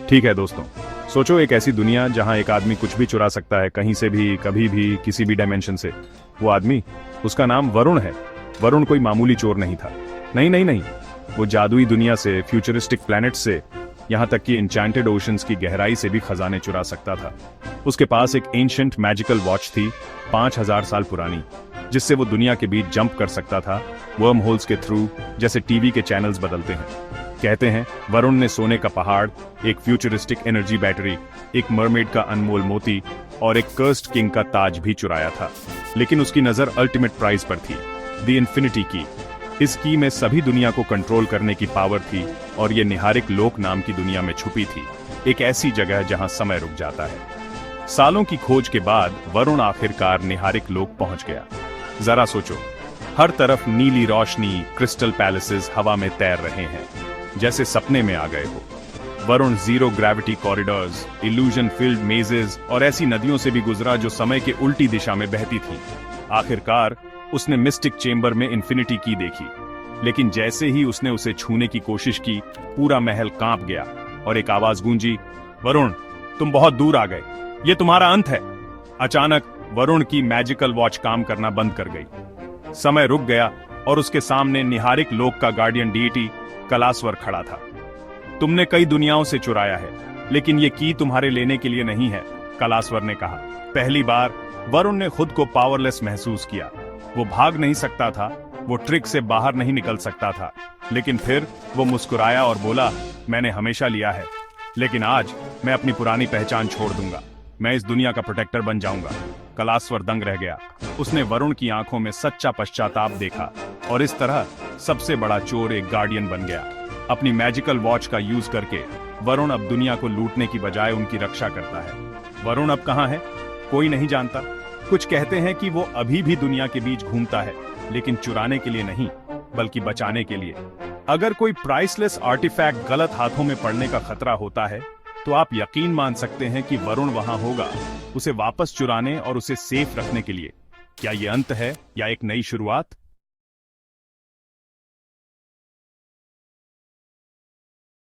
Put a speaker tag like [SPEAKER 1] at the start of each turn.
[SPEAKER 1] ठीक है दोस्तों, सोचो एक ऐसी दुनिया जहां एक आदमी कुछ भी चुरा सकता है, कहीं से भी, कभी भी, किसी भी डायमेंशन से। वो आदमी, उसका नाम वरुण है। वरुण कोई मामूली चोर नहीं था। नहीं नहीं नहीं, वो जादुई दुनिया से, फ्यूचरिस्टिक प्लैनेट से, यहाँ तक कि एन्चेंटेड ओशंस की गहराई से भी खजाने चुरा सकता था। उसके पास एक एंशिएंट मैजिकल वॉच थी, 5000 साल पुरानी, जिससे वो दुनिया के बीच जंप कर सकता था, वर्म होल्स के थ्रू, जैसे टीवी के चैनल्स बदलते हैं। कहते हैं वरुण ने सोने का पहाड़, एक फ्यूचरिस्टिक एनर्जी बैटरी, एक मरमेड का अनमोल मोती और एक कर्स्ड किंग का ताज भी चुराया था। लेकिन उसकी नजर अल्टीमेट प्राइज पर थी, द इन्फिनिटी की। इस की में सभी दुनिया को कंट्रोल करने की पावर थी और ये निहारिक लोक नाम की दुनिया में छुपी थी, एक ऐसी जगह जहां समय रुक जाता है। सालों की खोज के बाद वरुण आखिरकार निहारिक लोक पहुंच गया। जरा सोचो, हर तरफ नीली रोशनी, क्रिस्टल पैलेसेस हवा में तैर रहे हैं, जैसे सपने में आ गए हो। Varun zero gravity corridors, illusion field mazes और ऐसी नदियों से भी गुजरा जो समय के उल्टी दिशा में बहती थी। आखिरकार उसने मिस्टिक चेंबर में इन्फिनिटी की देखी, लेकिन जैसे ही उसने उसे छूने की कोशिश की, पूरा महल कांप गया और एक आवाज गूंजी, वरुण, तुम बहुत दूर आ गए, ये तुम्हारा अंत है। अचानक वरुण की मैजिकल वॉच काम करना बंद कर गई। समय रुक गया और उसके सामने निहारिक लोक का गार्डियन डीटी कलास्वर खड़ा था। तुमने कई दुनियाओं से चुराया है, लेकिन ये की तुम्हारे लेने के लिए नहीं है, कलास्वर ने कहा। पहली बार वरुण ने खुद को पावरलेस महसूस किया। वो भाग नहीं सकता था, वो ट्रिक से बाहर नहीं निकल सकता था। लेकिन फिर वो मुस्कुराया और बोला, मैंने हमेशा लिया है, लेकिन आज मैं अपनी पुरानी पहचान छोड़ दूंगा। मैं इस दुनिया का प्रोटेक्टर बन जाऊंगा। कलास्वर दंग रह गया। उसने वरुण की आंखों में सच्चा पश्चाताप देखा और इस तरह सबसे बड़ा चोर एक गार्डियन बन गया। अपनी मैजिकल वॉच का यूज करके वरुण अब दुनिया को लूटने की बजाय उनकी रक्षा करता है। वरुण अब कहाँ है, कोई नहीं जानता। कुछ कहते हैं कि वो अभी भी दुनिया के बीच घूमता है, लेकिन चुराने के लिए नहीं, बल्कि बचाने के लिए। अगर कोई प्राइसलेस आर्टिफैक्ट गलत हाथों में पड़ने का खतरा होता है, तो आप यकीन मान सकते हैं कि वरुण वहां होगा, उसे वापस चुराने और उसे सेफ रखने के लिए। क्या ये अंत है या एक नई शुरुआत?